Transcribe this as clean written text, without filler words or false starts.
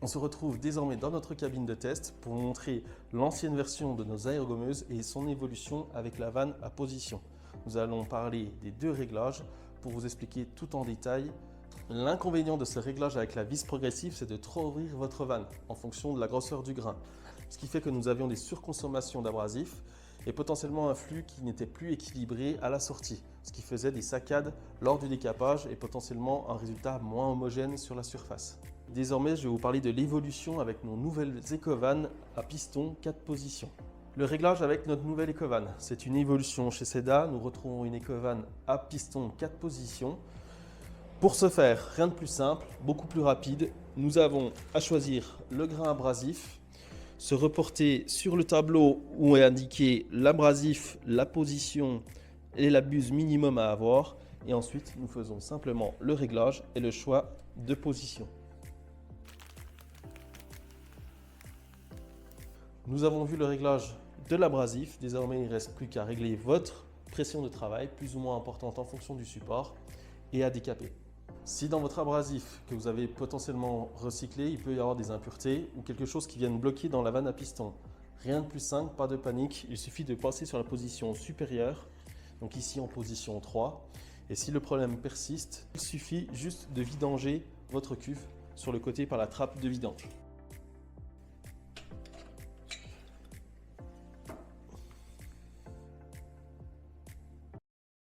On se retrouve désormais dans notre cabine de test pour vous montrer l'ancienne version de nos aérogommeuses et son évolution avec la vanne à position. Nous allons parler des deux réglages pour vous expliquer tout en détail. L'inconvénient de ce réglage avec la vis progressive, c'est de trop ouvrir votre vanne en fonction de la grosseur du grain. Ce qui fait que nous avions des surconsommations d'abrasifs et potentiellement un flux qui n'était plus équilibré à la sortie, ce qui faisait des saccades lors du décapage et potentiellement un résultat moins homogène sur la surface. Désormais, je vais vous parler de l'évolution avec nos nouvelles Ecovannes à piston 4 positions. Le réglage avec notre nouvelle Ecovanne, c'est une évolution chez Seda. Nous retrouvons une Ecovanne à piston 4 positions. Pour ce faire, rien de plus simple, beaucoup plus rapide. Nous avons à choisir le grain abrasif, se reporter sur le tableau où est indiqué l'abrasif, la position et la buse minimum à avoir. Et ensuite, nous faisons simplement le réglage et le choix de position. Nous avons vu le réglage de l'abrasif. Désormais, il ne reste plus qu'à régler votre pression de travail, plus ou moins importante en fonction du support, et à décaper. Si dans votre abrasif que vous avez potentiellement recyclé, il peut y avoir des impuretés ou quelque chose qui vienne bloquer dans la vanne à piston, rien de plus simple, pas de panique, il suffit de passer sur la position supérieure, donc ici en position 3. Et si le problème persiste, il suffit juste de vidanger votre cuve sur le côté par la trappe de vidange.